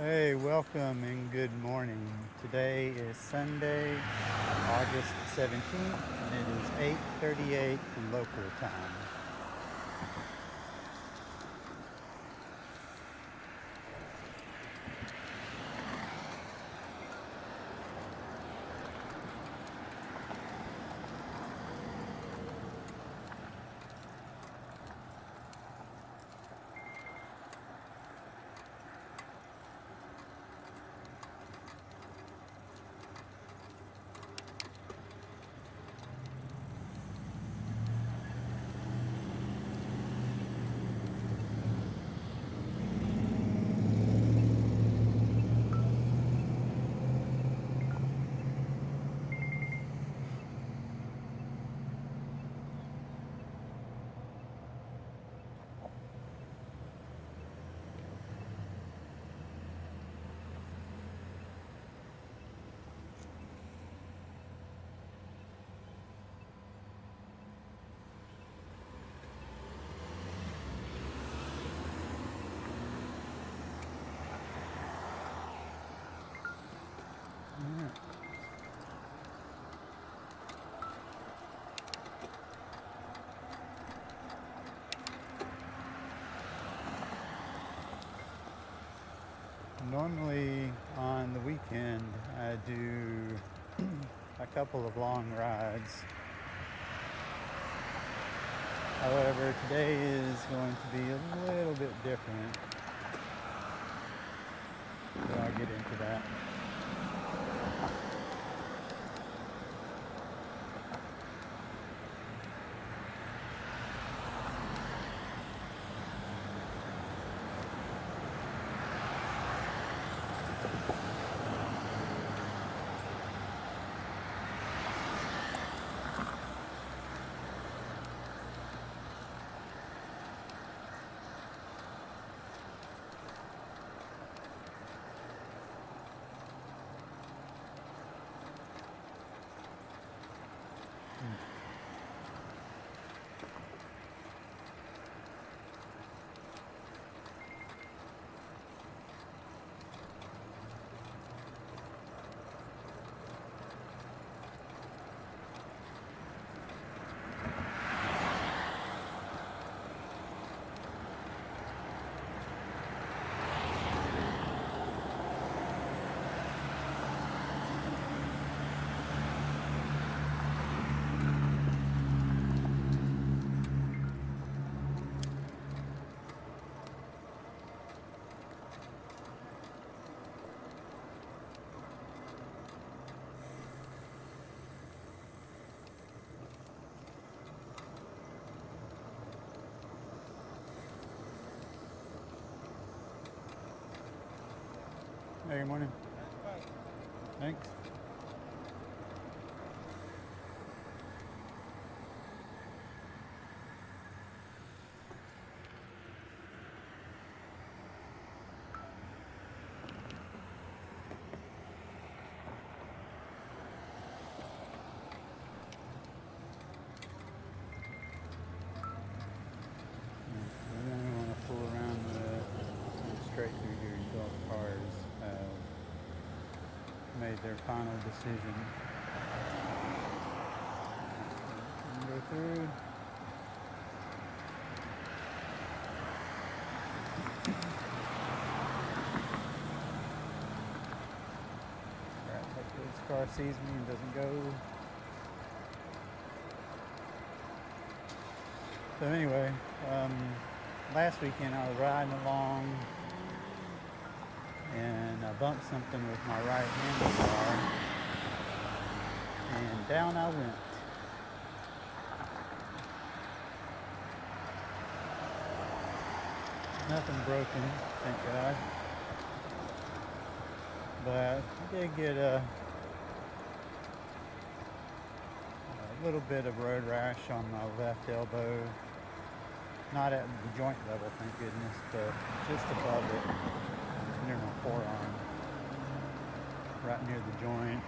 Hey, welcome and good morning. Today is Sunday, August 17th, and it is 8:38 local time. Normally on the weekend, I do a couple of long rides. However, today is going to be a little bit different, so I'll get into that. Hey, good morning. Thanks. We don't want to fool around straight through here until all the cars have made their final decision. Go through. Alright, hopefully this car sees me and doesn't go. So anyway, last weekend I was riding along and I bumped something with my right handlebar and down I went. Nothing broken, thank God. But I did get a little bit of road rash on my left elbow. Not at the joint level, thank goodness, but just above it, near my forearm, right near the joint.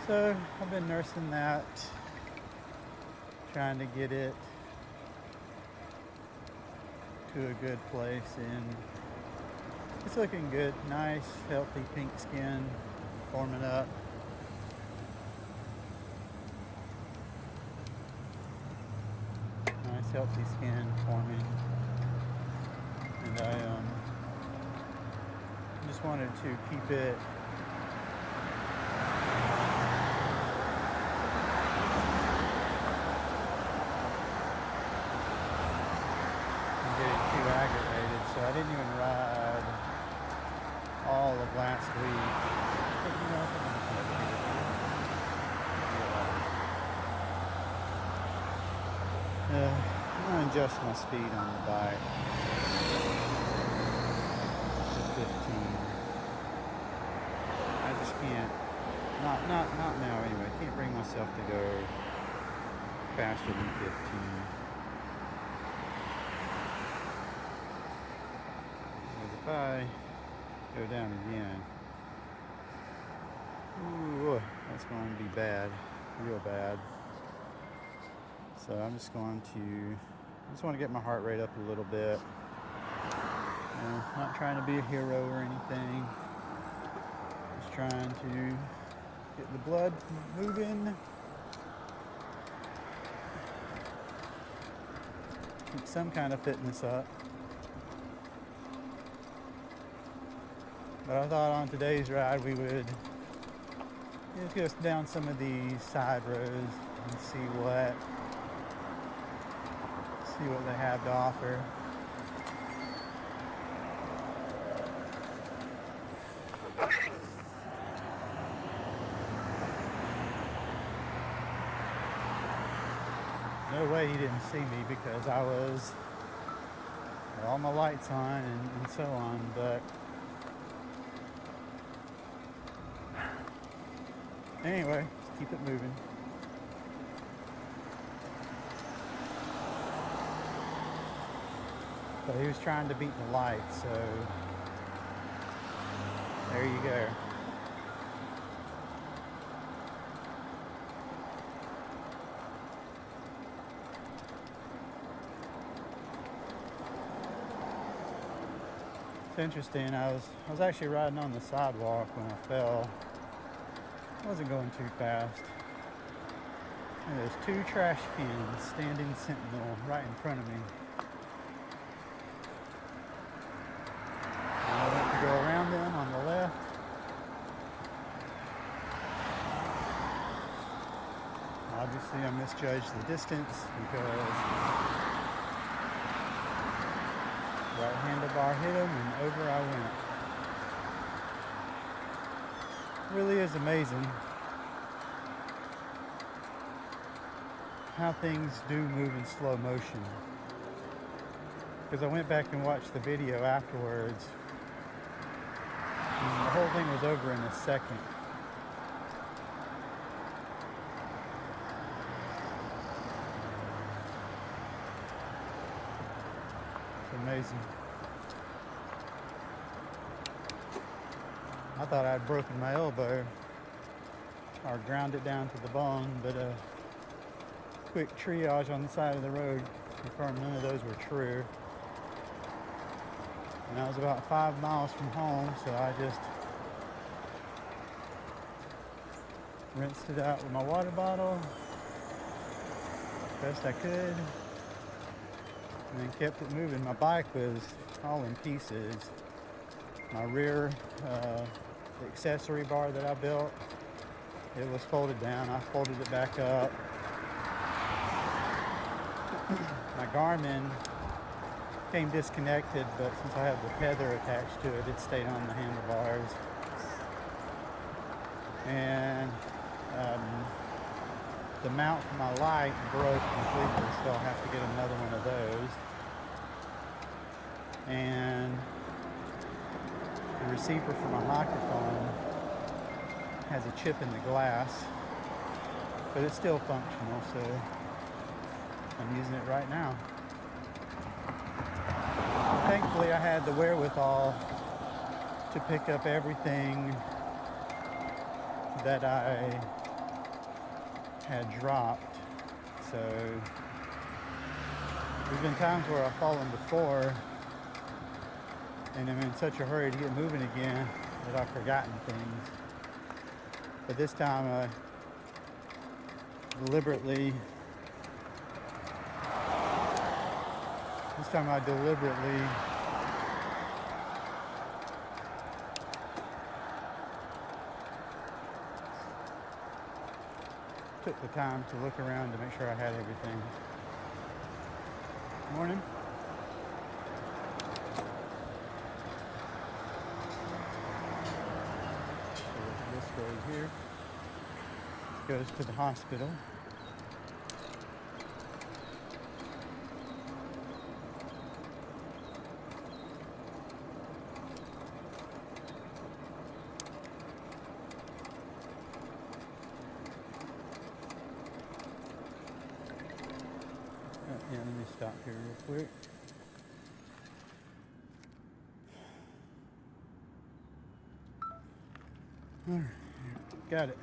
So I've been nursing that, trying to get it to a good place, and it's looking good. Nice, healthy pink skin forming up. Nice, healthy skin forming. And I just wanted to keep it aggravated, so I didn't even ride all of last week. I'm gonna adjust my speed on the bike to 15. I just can't, not now anyway. Can't bring myself to go faster than 15. If I go down again, ooh, that's going to be bad, real bad. So I just want to get my heart rate up a little bit. Not trying to be a hero or anything. Just trying to get the blood moving. Keep some kind of fitness up. But I thought on today's ride we would just go down some of these side roads and see what they have to offer. No way he didn't see me because I was with all my lights on and so on, but anyway, let's keep it moving. But he was trying to beat the light, so there you go. It's interesting. I was actually riding on the sidewalk when I fell. I wasn't going too fast. And there's two trash cans standing sentinel right in front of me. And I went to go around them on the left. Obviously I misjudged the distance because right handlebar hit him and over I went. Really is amazing how things do move in slow motion. Because I went back and watched the video afterwards, and the whole thing was over in a second. It's amazing. I thought I'd broken my elbow or ground it down to the bone, but a quick triage on the side of the road confirmed none of those were true. And I was about 5 miles from home, so I just rinsed it out with my water bottle best I could, and then kept it moving. My bike was all in pieces. My rear accessory bar that I built, it was folded down. I folded it back up. My Garmin came disconnected, but since I have the tether attached to it, it stayed on the handlebars. And the mount for my light broke completely, so I'll have to get another one of those. And the receiver for my microphone has a chip in the glass, but it's still functional, so I'm using it right now. Thankfully, I had the wherewithal to pick up everything that I had dropped, so There's been times where I've fallen before and I'm in such a hurry to get moving again that I've forgotten things. But this time I deliberately took the time to look around to make sure I had everything. Morning. So this road here goes to the hospital. Yeah, let me stop here real quick. All right, got it.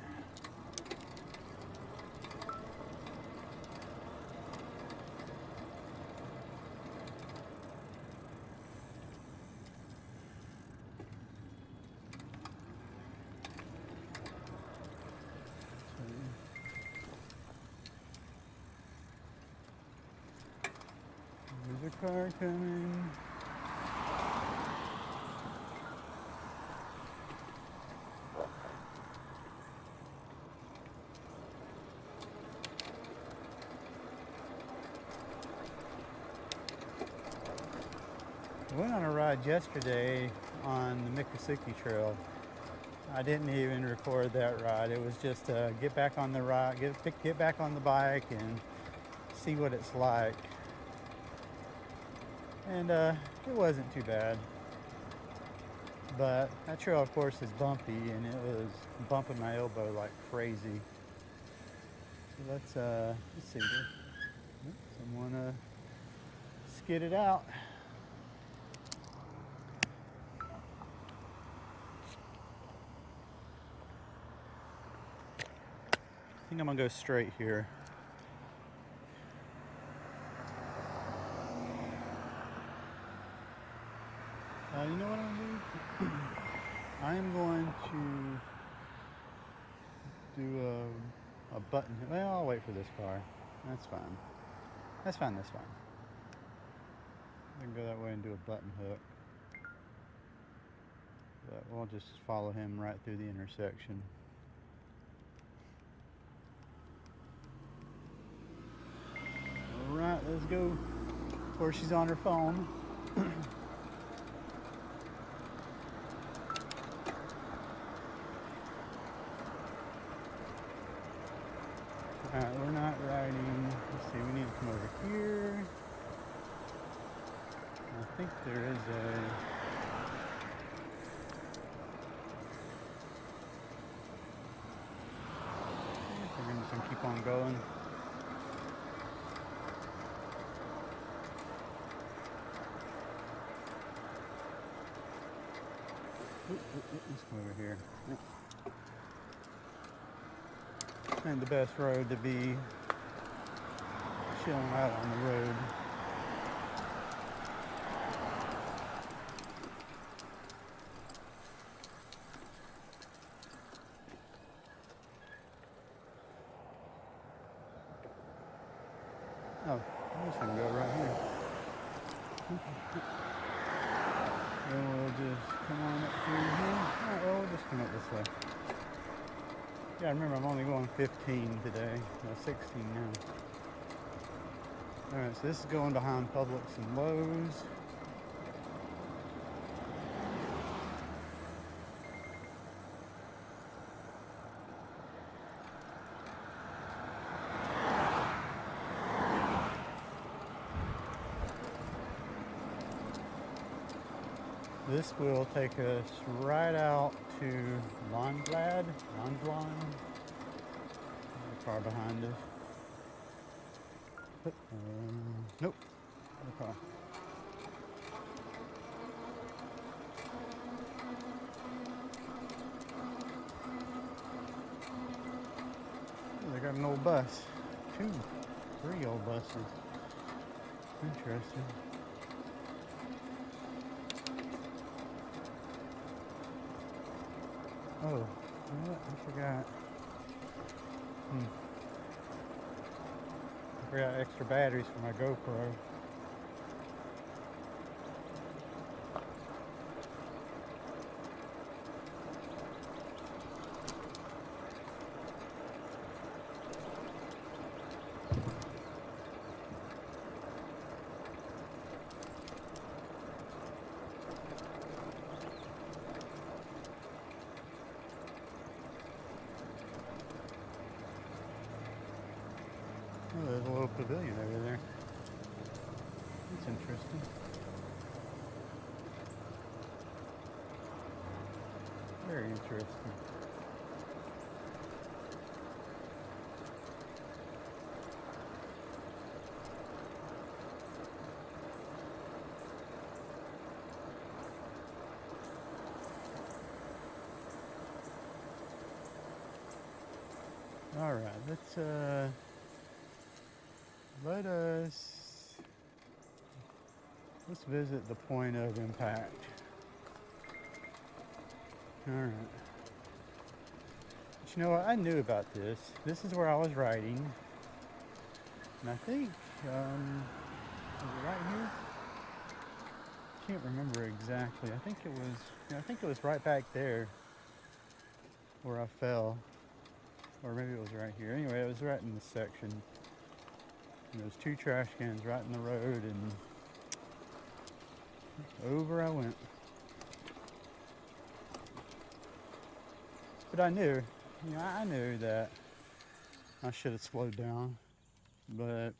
There's a car coming. I went on a ride yesterday on the Miccosukee Trail. I didn't even record that ride. It was just get back on the ride, get back on the bike and see what it's like. And it wasn't too bad. But that trail, of course, is bumpy, and it was bumping my elbow like crazy. So let's see. Someone skidded out. I think I'm gonna go straight here. You know what I'm gonna do? I am going to do a button. Well, I'll wait for this car. That's fine. That's fine. I can go that way and do a button hook. But we'll just follow him right through the intersection. All right, let's go. Of course, she's on her phone. Alright, we're not riding. Let's see, we need to come over here. I think there is a... We're just gonna keep on going. Let's come over here. And the best road to be chilling out on the road. Oh, I'm just gonna go right here. Then we'll just come on up through here. Alright, well, we'll just come up this way. Yeah, remember I'm only going 15 today. 16 now. Alright, so this is going behind Publix and Lowe's. This will take us right out to Londblad. The car behind us. Nope. The car. They got an old bus. 2, 3 old buses. Interesting. Oh, you know what? I forgot. I forgot extra batteries for my GoPro. Oh, there's a little pavilion over there. That's interesting. Very interesting. All right, let's visit the point of impact. All right. But you know what? I knew about this. This is where I was riding, and I think was it right here? Can't remember exactly. I think it was right back there where I fell, or maybe it was right here. Anyway, it was right in this section. And there was 2 trash cans right in the road, and over I went. But I knew that I should have slowed down, but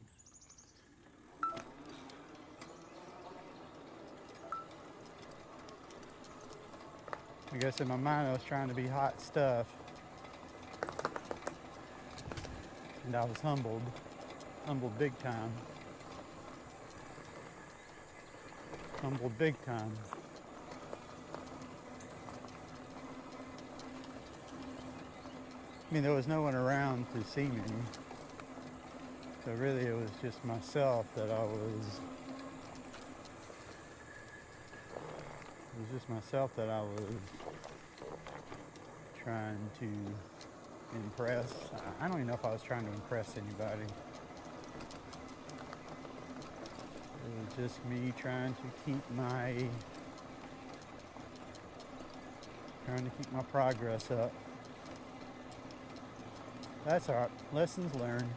I guess in my mind I was trying to be hot stuff, and I was humbled big time. Humbled big time. I mean, there was no one around to see me, so really it was just myself that I was trying to impress. I don't even know if I was trying to impress anybody. It was just me trying to keep my progress up. That's all right. Lessons learned.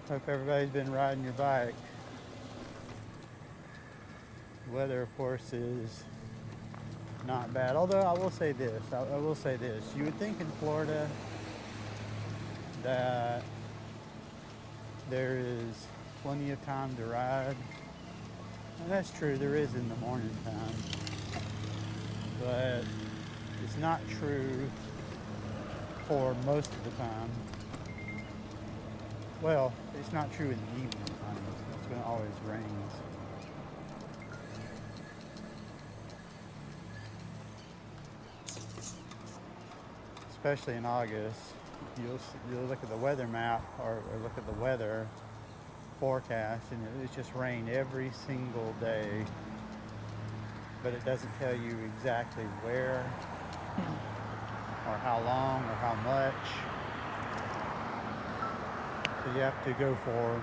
Hope everybody's been riding your bike. The weather, of course, is not bad. Although I will say this. You would think in Florida that there is plenty of time to ride. And that's true, there is in the morning time. But it's not true for most of the time. Well, it's not true in the evening time. That's when it always rains. Especially in August. You'll look at the weather map or look at the weather forecast, and it's just rain every single day. But it doesn't tell you exactly where or how long or how much. So you have to go for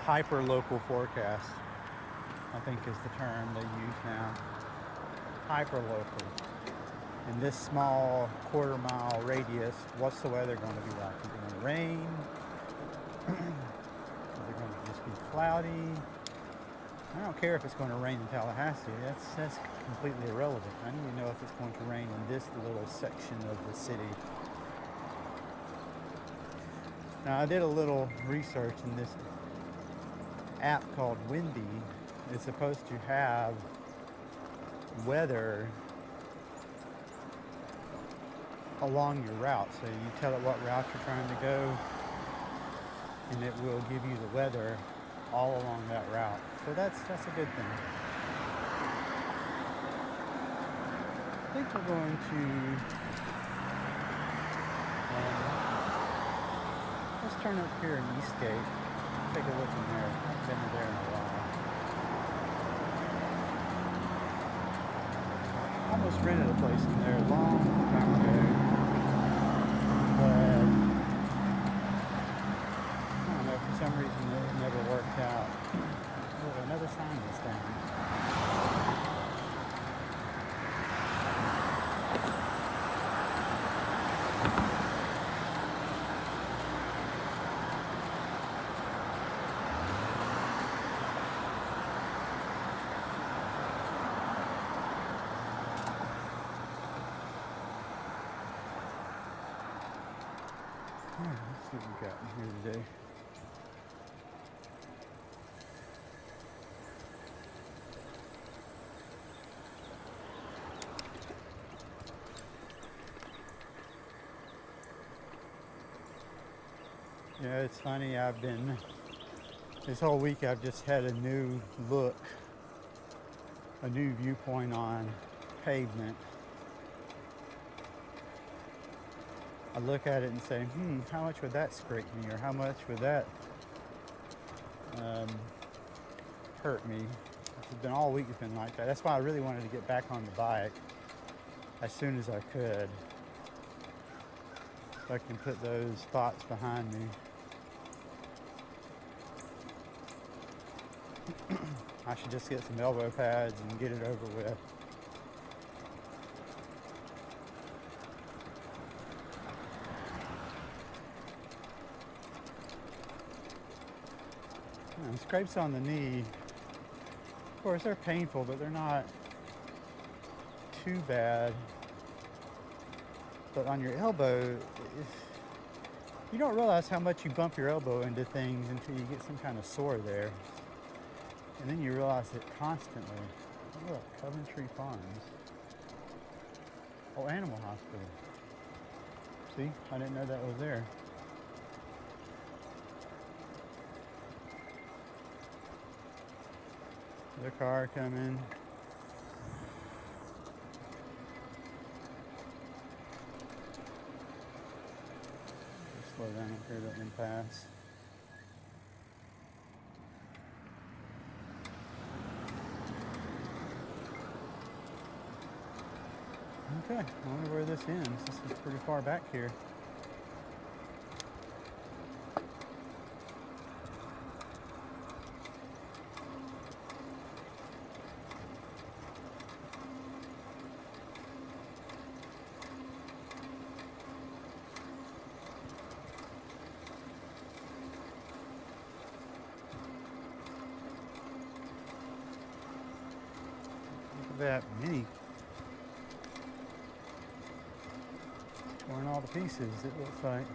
hyper-local forecast, I think is the term they use now. Hyper-local. In this small quarter-mile radius, what's the weather going to be like? Is it going to rain? Is it going to just be cloudy? I don't care if it's going to rain in Tallahassee. That's completely irrelevant. I need to know if it's going to rain in this little section of the city. Now, I did a little research in this app called Windy. It's supposed to have weather along your route. So you tell it what route you're trying to go, and it will give you the weather all along that route. So that's a good thing. I think we're going to let's turn up here in Eastgate. Take a look in there. I haven't been there in a while. I almost rented a place in there a long time ago, but I don't know, for some reason it never worked out. Oh, another sign this down. Let's see what we got in here today. Yeah, it's funny, this whole week I've just had a new look, a new viewpoint on pavement. I look at it and say, how much would that scrape me, or how much would that hurt me? It's been all week, it's been like that. That's why I really wanted to get back on the bike as soon as I could, so I can put those thoughts behind me. I should just get some elbow pads and get it over with. Scrapes on the knee, of course, they're painful, but they're not too bad. But on your elbow, you don't realize how much you bump your elbow into things until you get some kind of sore there. And then you realize it constantly. Look, Coventry Farms. Oh, Animal Hospital. See, I didn't know that was there. The car coming. Slow down up here, let them pass. Okay, I wonder where this ends. This is pretty far back here. That mini torn all to pieces, it looks like.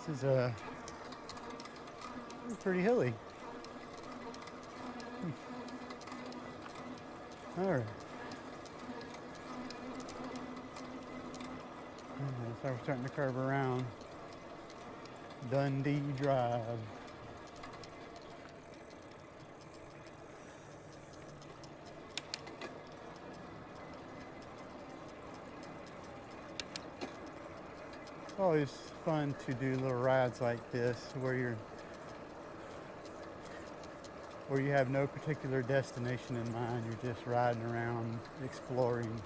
This is pretty hilly. Alright. So we're starting to curve around Dundee Drive. It's always fun to do little rides like this where you have no particular destination in mind. You're just riding around, exploring.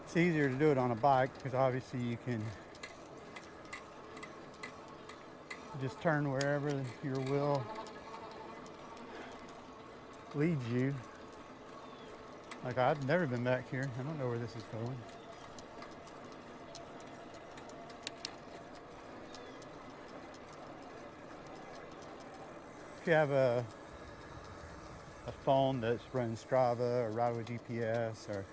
It's easier to do it on a bike because obviously you can just turn wherever your will leads you. Like, I've never been back here. I don't know where this is going. if you have a phone that's running Strava or Ride with GPS, or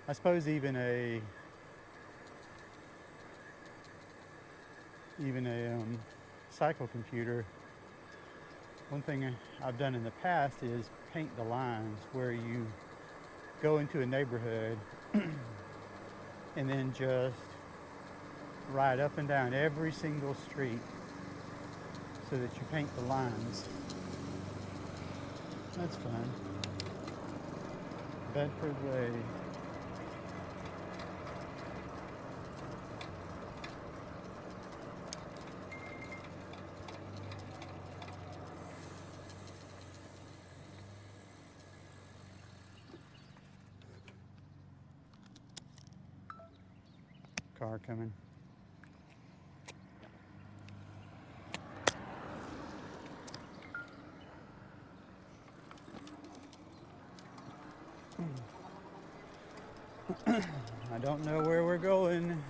I suppose even a cycle computer, one thing I've done in the past is paint the lines where you go into a neighborhood and then just ride up and down every single street so that you paint the lines. That's fun. Bedford Way. Car coming. I don't know where we're going.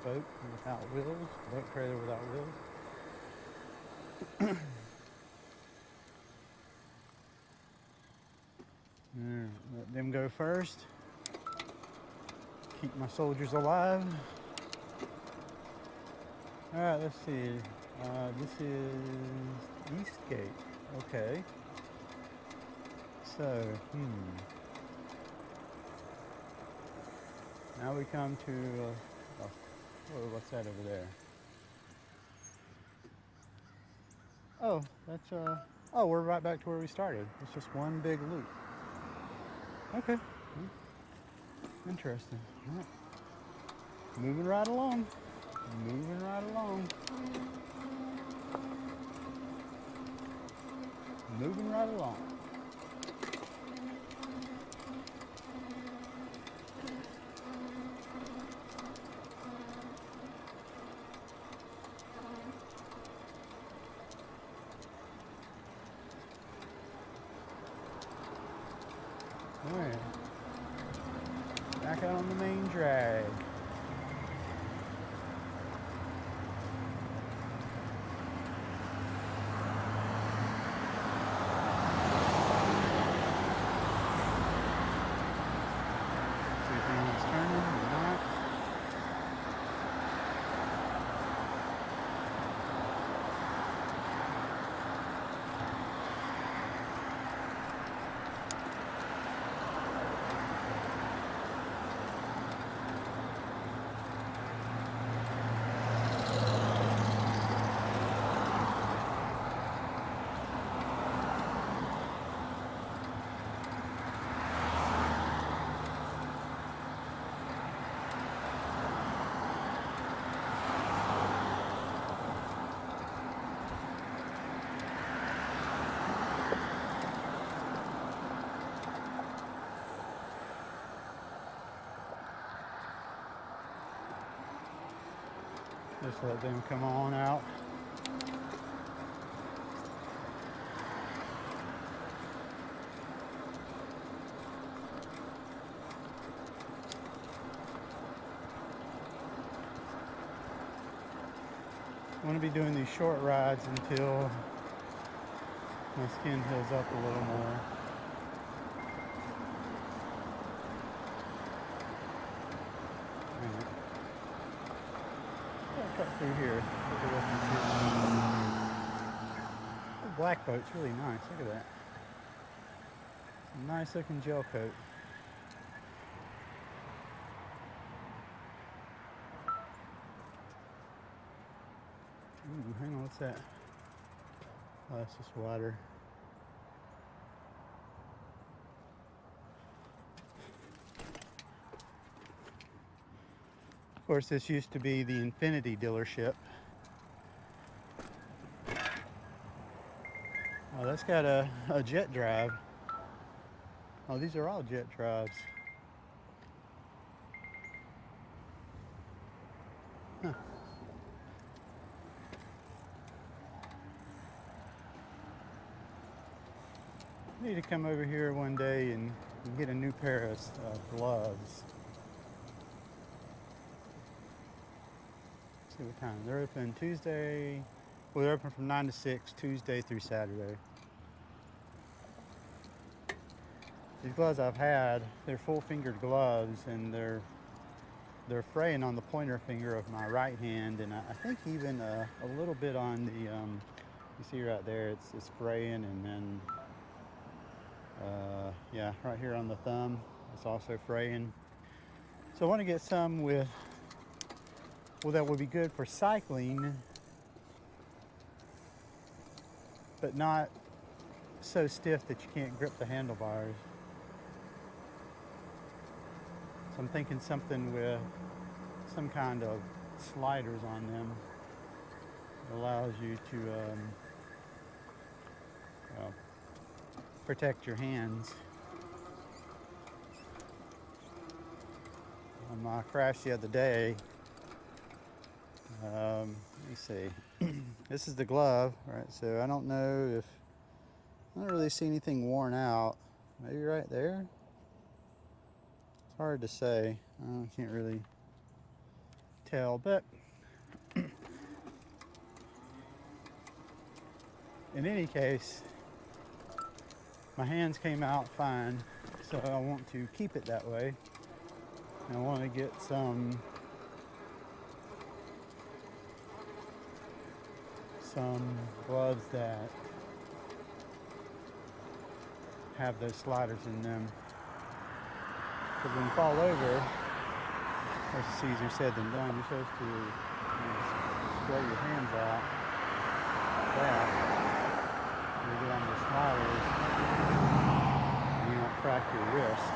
Boat without wheels, boat trailer without wheels. Let them go first. Keep my soldiers alive. All right, let's see. This is Eastgate. Okay. So, now we come to, what's that over there? Oh, that's, oh, we're right back to where we started. It's just one big loop. Okay. Interesting. All right. Moving right along. Moving right along. Moving right along. All right. Back out on the main drag. See if anyone's turning or not. Just let them come on out. I'm going to be doing these short rides until my skin heals up a little more. Cut through here. The black boat's really nice. Look at that. Nice looking gel coat. Ooh, hang on, what's that? Oh, that's just water. Of course, this used to be the Infinity dealership. Oh, that's got a jet drive. Oh, these are all jet drives. Huh. I need to come over here one day and get a new pair of gloves. Let's see what time. They're open Tuesday. Well, they're open from 9 to 6, Tuesday through Saturday. These gloves I've had, they're full-fingered gloves, and they're fraying on the pointer finger of my right hand, and I think even a little bit on the, you see right there, it's fraying, and then, yeah, right here on the thumb, it's also fraying. So I want to get some with, well, that would be good for cycling, but not so stiff that you can't grip the handlebars. So I'm thinking something with some kind of sliders on them. It allows you to protect your hands. On my crash the other day, let me see. This is the glove, right? So I don't know if, I don't really see anything worn out. Maybe right there? It's hard to say. I can't really tell, but in any case, my hands came out fine, so I want to keep it that way. And I want to get some gloves that have those sliders in them. Because when you fall over, it's easier said than done. You're supposed to spread your hands out like that. You get on the sliders, and you don't crack your wrist.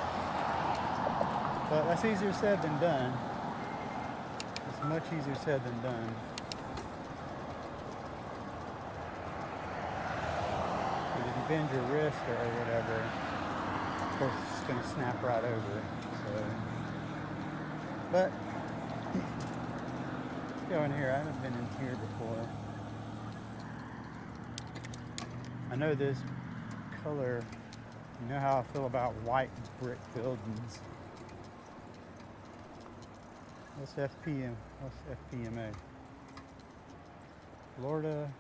But that's easier said than done. It's much easier said than done. Because if you bend your wrist or whatever, of course it's going to snap right over. So, but let's go in here. I haven't been in here before. I know this color, you know how I feel about white brick buildings. What's FPM? What's FPMA? Florida.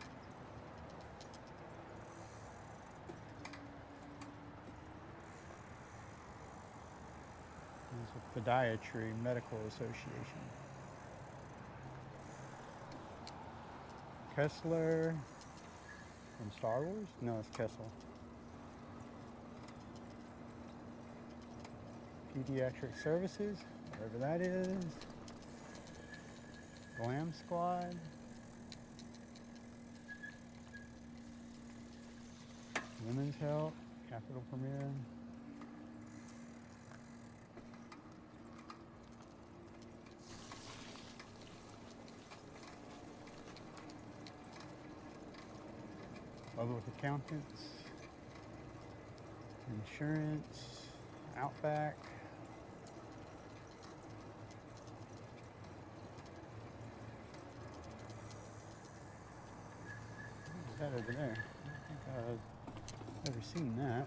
It's a Podiatry Medical Association. Kessler from Star Wars? No, it's Kessel. Pediatric Services, wherever that is. Glam Squad. Women's Health, Capital Premier. Public Accountants. Insurance. Outback. What is that over there? I don't think I've ever seen that.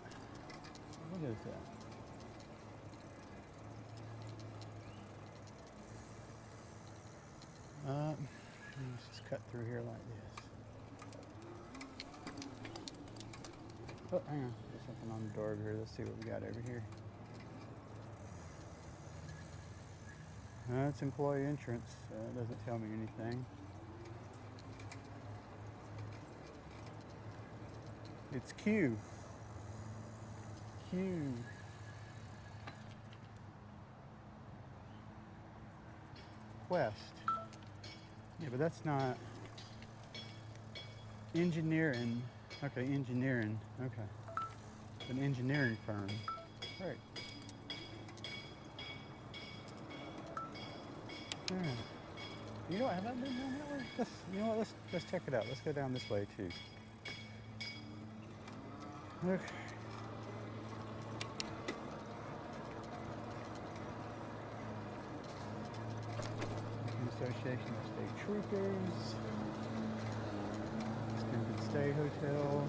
What is that? Let's just cut through here like this. Oh, hang on. There's something on the door over here. Let's see what we got over here. It's employee insurance. It doesn't tell me anything. It's Q. Quest. Yeah, but that's not engineering. Okay, engineering. Okay. It's an engineering firm. Right. Yeah. You know what? Have I been down that way? You know what? Let's check it out. Let's go down this way too. Okay. Association of State Troopers. Extended Stay Hotel.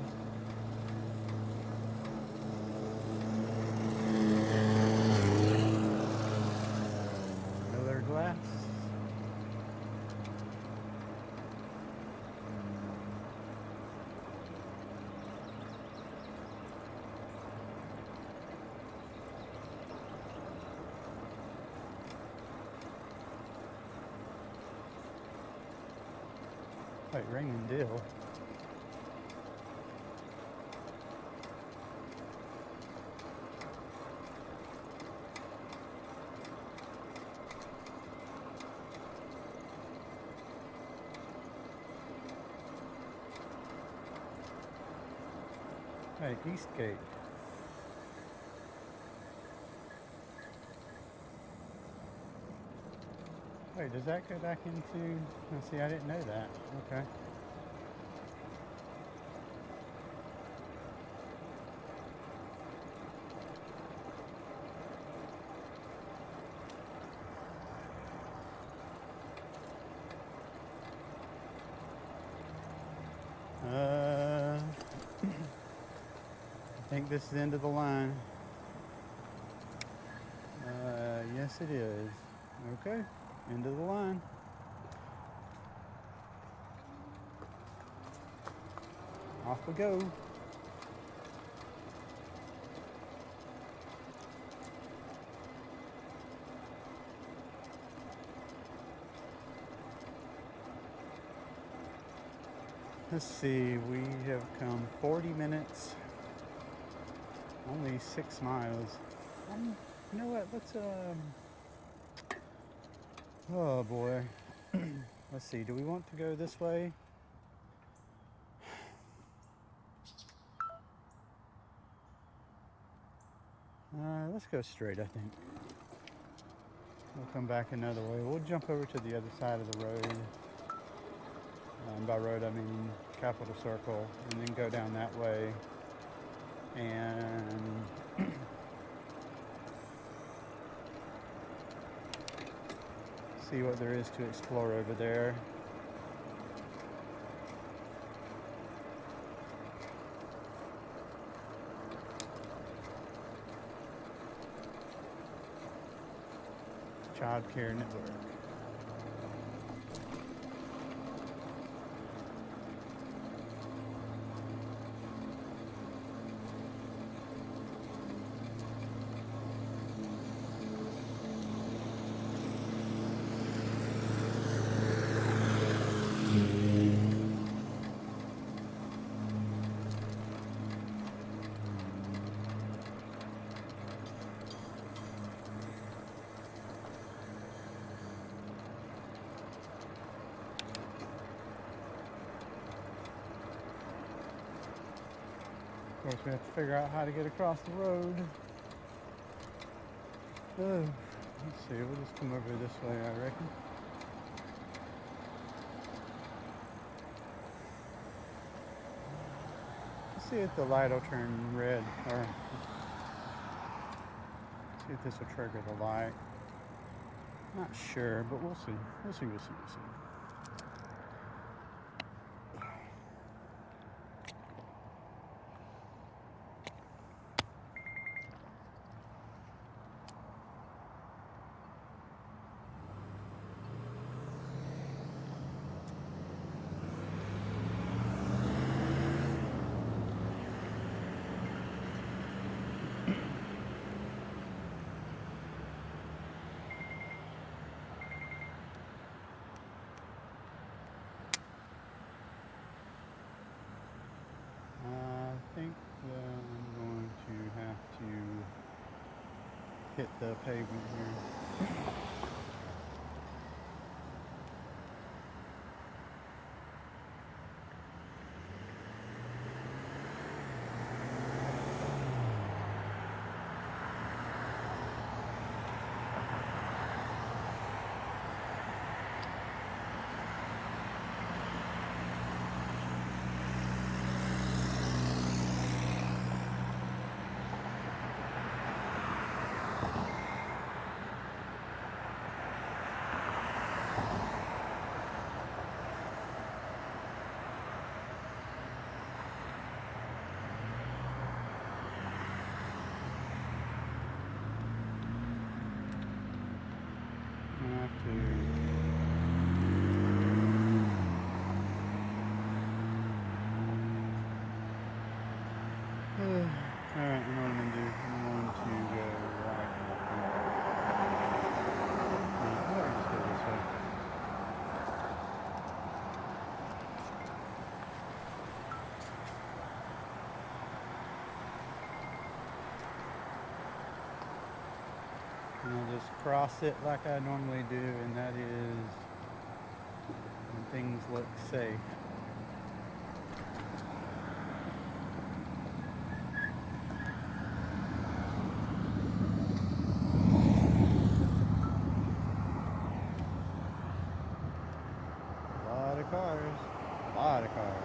Like ringing deal. Hey, Eastgate. Wait, does that go back into... Oh, see, I didn't know that. Okay. I think this is the end of the line. Yes it is. Okay, end of the line. Off we go. Let's see, we have come 40 minutes, only 6 miles. You know what, let's, oh boy. Let's see, do we want to go this way? Let's go straight, I think. We'll come back another way. We'll jump over to the other side of the road. By road, I mean Capitol Circle, and then go down that way. And see what there is to explore over there. Child Care Network. Of course, we have to figure out how to get across the road. Let's see, we'll just come over this way, I reckon. Let's see if the light will turn red, or see if this will trigger the light. Not sure, but we'll see. We'll see. I think I'm going to have to hit the pavement here. just cross it like I normally do, and that is when things look safe. A lot of cars. A lot of cars.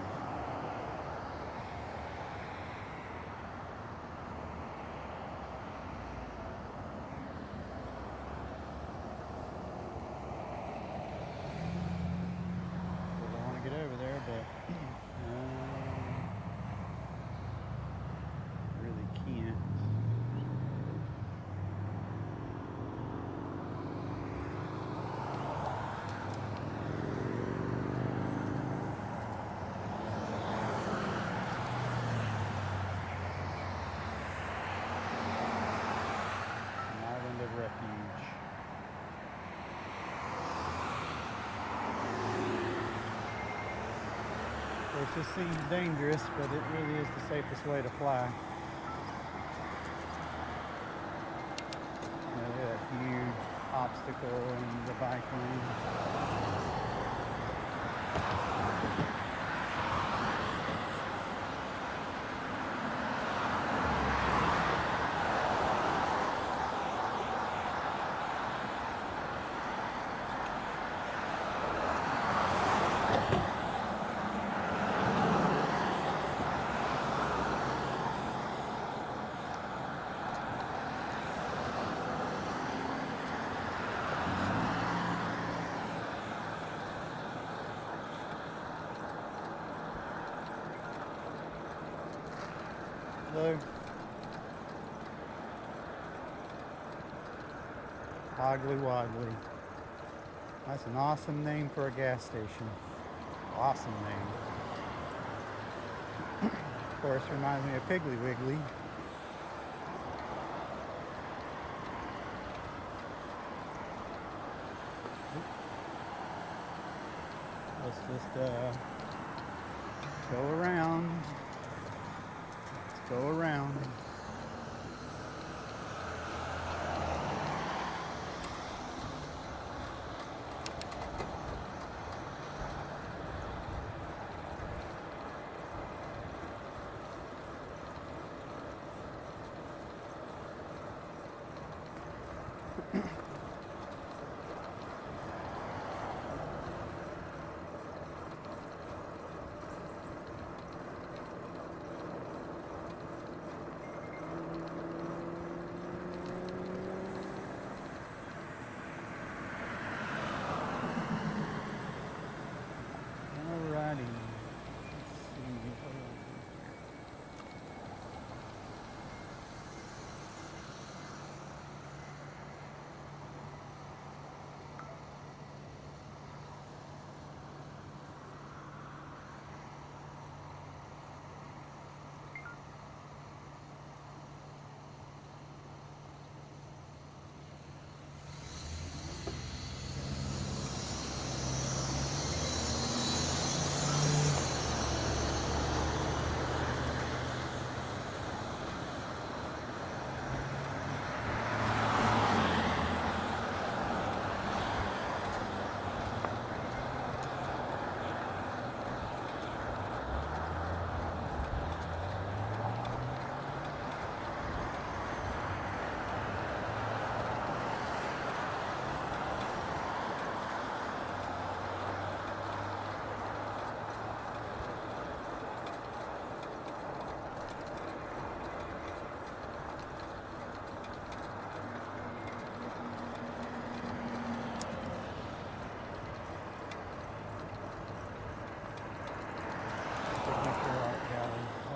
Get over there, but really can't. An island of refuge. It just seems dangerous, but it really is the safest way to fly. You know, that huge obstacle in the bike lane. Hello. Hoggly Woggly. That's an awesome name for a gas station. Awesome name. Of course, reminds me of Piggly Wiggly. Let's just go around. Let's go around. Alrighty. Let's see.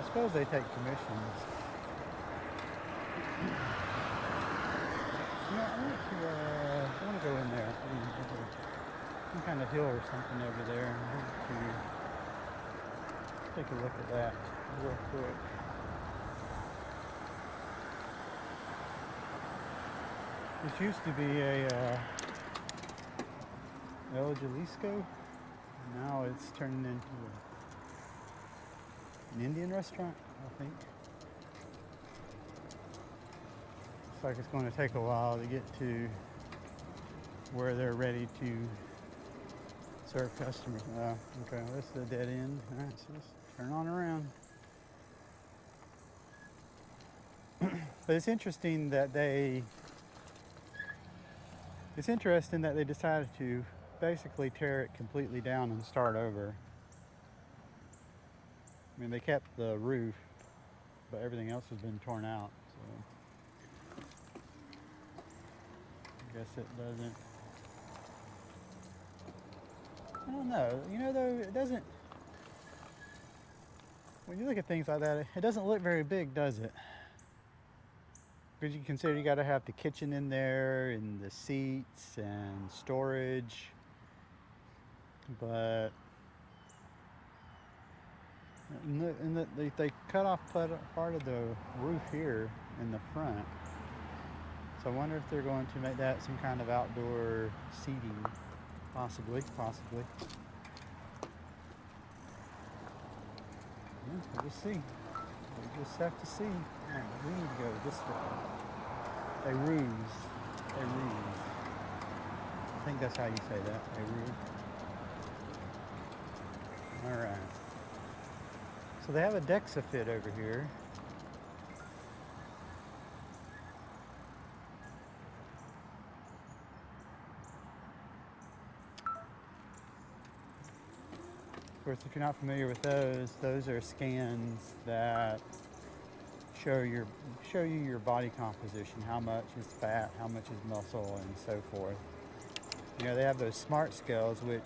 I suppose they take commissions. You know, I want to go in there. There's some kind of hill or something over there. Take a look at that real quick. This used to be a El Jalisco. Now it's turned into an Indian restaurant, I think. Looks like it's going to take a while to get to where they're ready to serve customers. Okay, this is a dead end. All right, so let's turn on around. But it's interesting that they decided to basically tear it completely down and start over. I mean, they kept the roof, but everything else has been torn out. So I guess it doesn't. I don't know. You know, though, it doesn't. When you look at things like that, it doesn't look very big, does it? Because you consider you got to have the kitchen in there and the seats and storage, but they cut off part of the roof here in the front. So I wonder if they're going to make that some kind of outdoor seating, possibly. Yeah, we'll see. We just have to see. Right, we need to go this way. A ruse. I think that's how you say that. A ruse. All right. So they have a Dexa fit over here. Of course, if you're not familiar with those are scans that show you your body composition, how much is fat, how much is muscle, and so forth. You know, they have those smart scales, which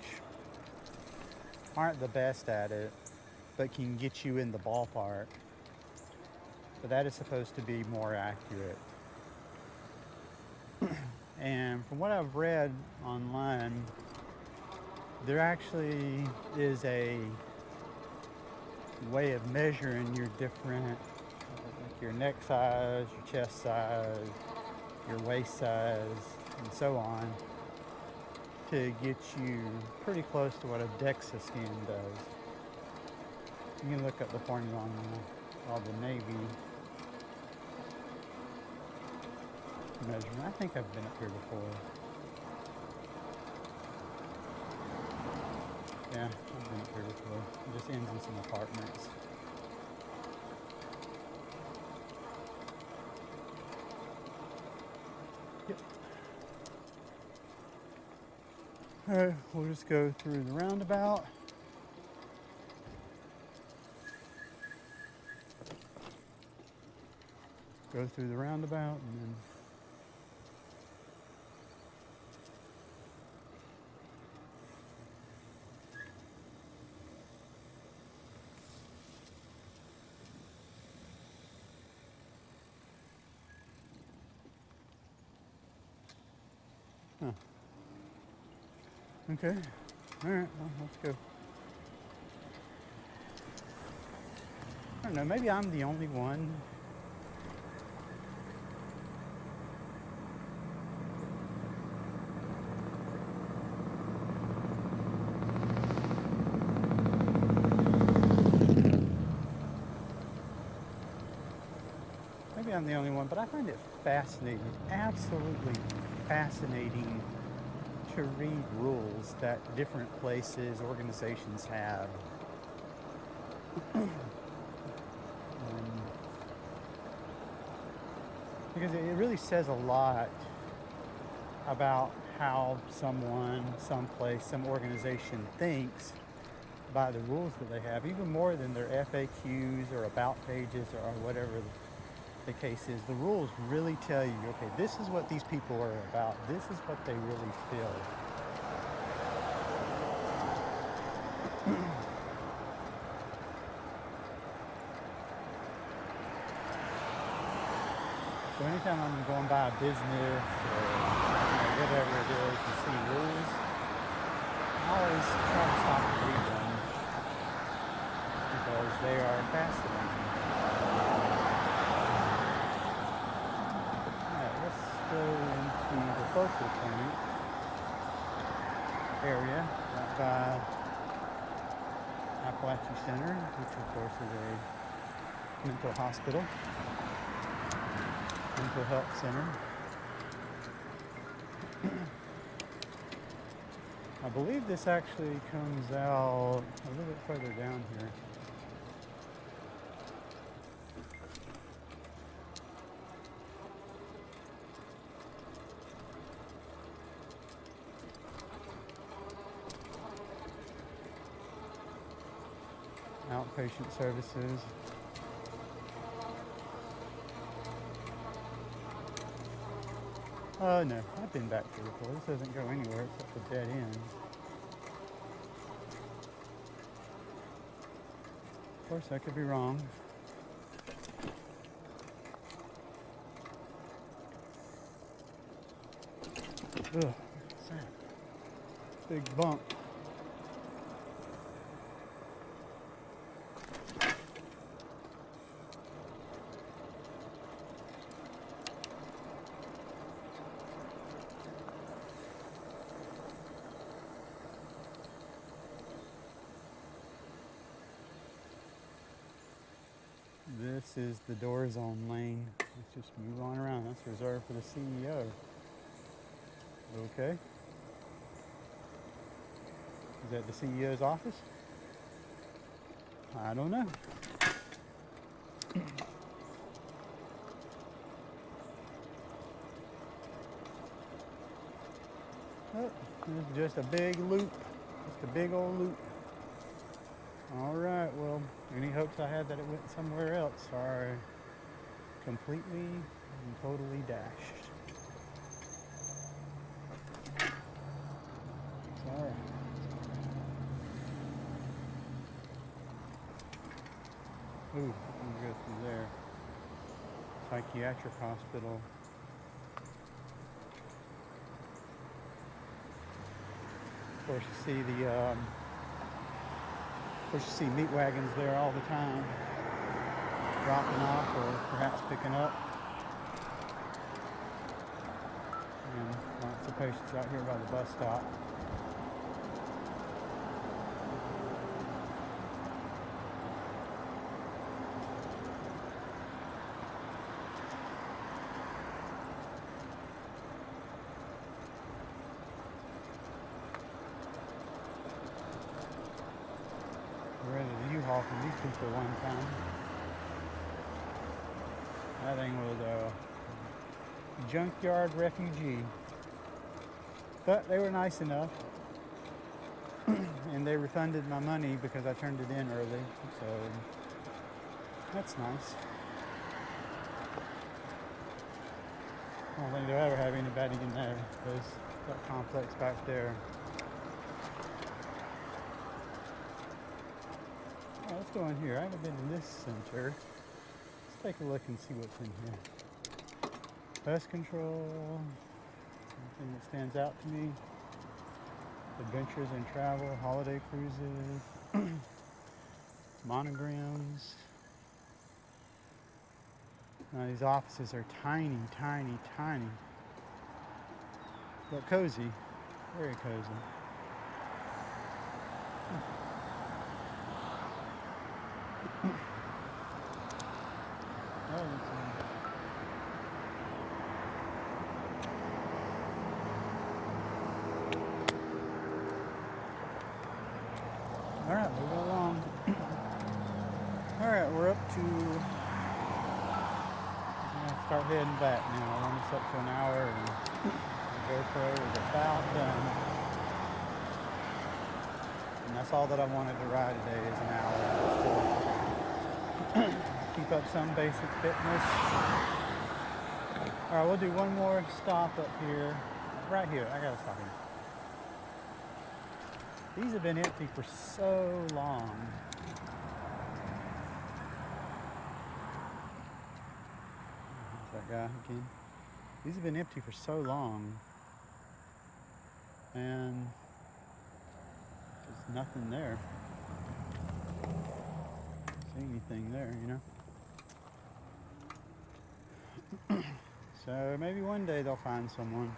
aren't the best at it, but can get you in the ballpark. But that is supposed to be more accurate. And from what I've read online, there actually is a way of measuring your different, like your neck size, your chest size, your waist size, and so on, to get you pretty close to what a DEXA scan does. You can look up the formula on all the Navy measurement. I think I've been up here before. Yeah, I've been up here before. It just ends in some apartments. Yep. Alright, we'll just go through the roundabout. Go through the roundabout and then okay. Alright, well, let's go. I don't know, maybe I'm the only one. Maybe I'm the only one, but I find it fascinating, absolutely fascinating, to read rules that different places, organizations have. Because it really says a lot about how someone, someplace, some organization thinks by the rules that they have, even more than their FAQs or about pages or whatever the case is. The rules really tell you, okay, this is what these people are about. This is what they really feel. So anytime I'm going by a business or whatever it is and see rules, I always try to stop and read them because they are fascinating. Alright, let's go into the focal point area right by Appalachian Center, which of course is a mental hospital. Mental health center. I believe this actually comes out a little bit further down here. Outpatient services. No, I've been back here before. This doesn't go anywhere except a dead end. Of course, I could be wrong. Ugh, big bump. This is the door zone lane. Let's just move on around. That's reserved for the CEO. Okay. Is that the CEO's office? I don't know. Oh, there's just a big loop. Just a big old loop. All right, well, any hopes I had that it went somewhere else are completely and totally dashed. Sorry. Ooh, I'm gonna go through there. Psychiatric hospital. Of course, you see meat wagons there all the time, dropping off or perhaps picking up. And lots of patients out here by the bus stop. Rented a U-Haul from these people one time. That thing was a junkyard refugee. But they were nice enough. And they refunded my money because I turned it in early. So that's nice. I don't think they'll ever have anybody in there. There's that complex back there. Let's go in here. I haven't been in this center. Let's take a look and see what's in here. Pest control. Anything that stands out to me. Adventures in travel, holiday cruises, monograms. Now these offices are tiny, tiny, tiny. But cozy. Very cozy. Alright, moving along. Alright, we're up to... I'm going to start heading back now. We're almost up to an hour and the GoPro is about done. And that's all that I wanted to ride today is an hour. Keep up some basic fitness. Alright, we'll do one more stop up here. Right here. I gotta stop here. These have been empty for so long. There's that guy again. These have been empty for so long. And there's nothing there. See anything there, you know? So maybe one day they'll find someone.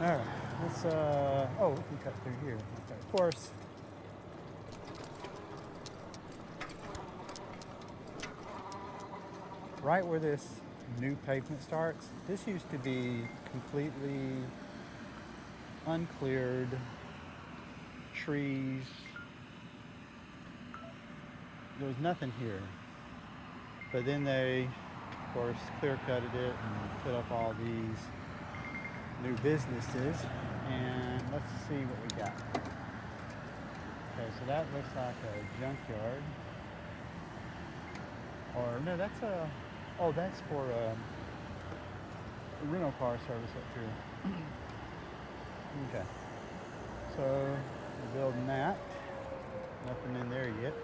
Alright, let's oh, we can cut through here. Okay, of course. Right where this new pavement starts, this used to be completely uncleared trees. There was nothing here. But then they, of course, clear-cutted it and put up all these new businesses. And let's see what we got. Okay, so that looks like a junkyard. Or no, that's a, oh, that's for a rental car service up here. Okay, so we're building that. Nothing in there yet.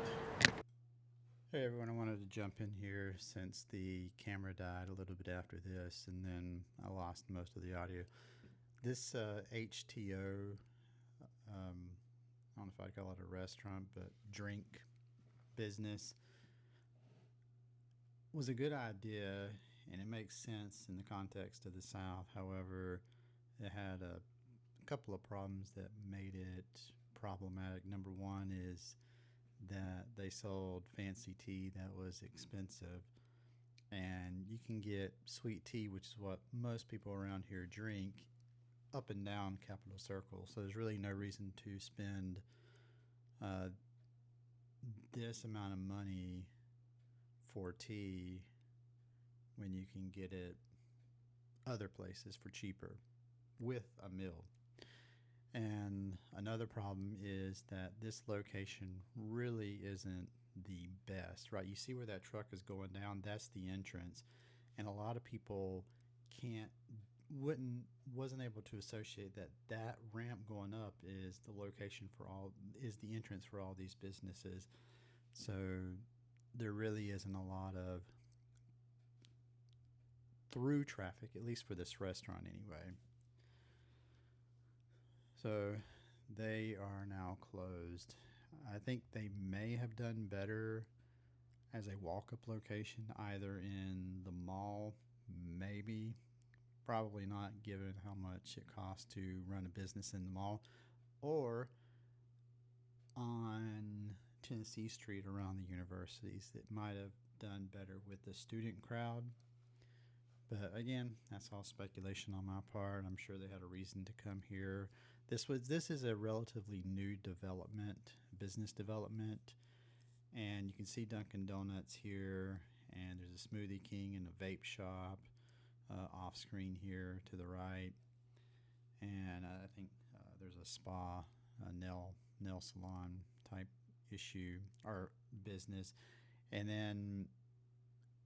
Hey everyone, I wanted to jump in here since the camera died a little bit after this and then I lost most of the audio. This HTO, I don't know if I'd call it a restaurant, but drink business was a good idea and it makes sense in the context of the South. However, it had a couple of problems that made it problematic. Number one is that they sold fancy tea that was expensive, and you can get sweet tea, which is what most people around here drink, up and down Capitol Circle. So there's really no reason to spend this amount of money for tea when you can get it other places for cheaper with a meal. And another problem is that this location really isn't the best, right? You see where that truck is going down? That's the entrance. And a lot of people wasn't able to associate that ramp going up is the location is the entrance for all these businesses. So there really isn't a lot of through traffic, at least for this restaurant anyway. So they are now closed. I think they may have done better as a walk-up location, either in the mall, maybe, probably not given how much it costs to run a business in the mall, or on Tennessee Street around the universities. It might have done better with the student crowd. But again, that's all speculation on my part. I'm sure they had a reason to come here. This is a relatively new development, business development, and you can see Dunkin' Donuts here, and there's a Smoothie King and a vape shop off screen here to the right, and I think there's a spa, a nail salon type issue or business, and then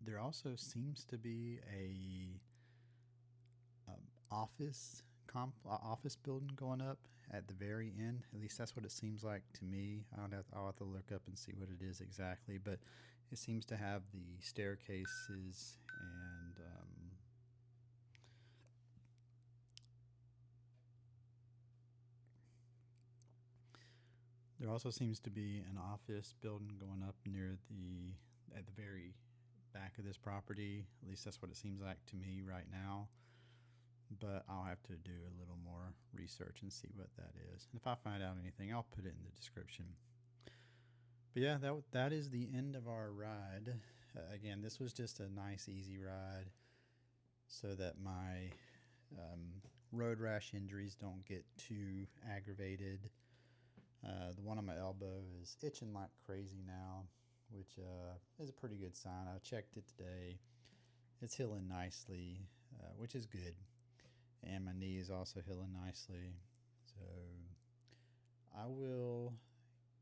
there also seems to be a office building going up at the very end. At least that's what it seems like to me. I'll have to look up and see what it is exactly, but it seems to have the staircases and there also seems to be an office building going up at the very back of this property. At least that's what it seems like to me right now. But I'll have to do a little more research and see what that is. And if I find out anything, I'll put it in the description. But yeah, that is the end of our ride. Again, this was just a nice, easy ride so that my road rash injuries don't get too aggravated. The one on my elbow is itching like crazy now, which is a pretty good sign. I checked it today. It's healing nicely, which is good. And my knee is also healing nicely. So I will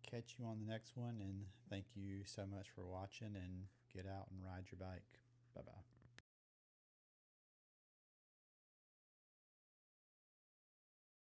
catch you on the next one, and thank you so much for watching, and get out and ride your bike. Bye-bye.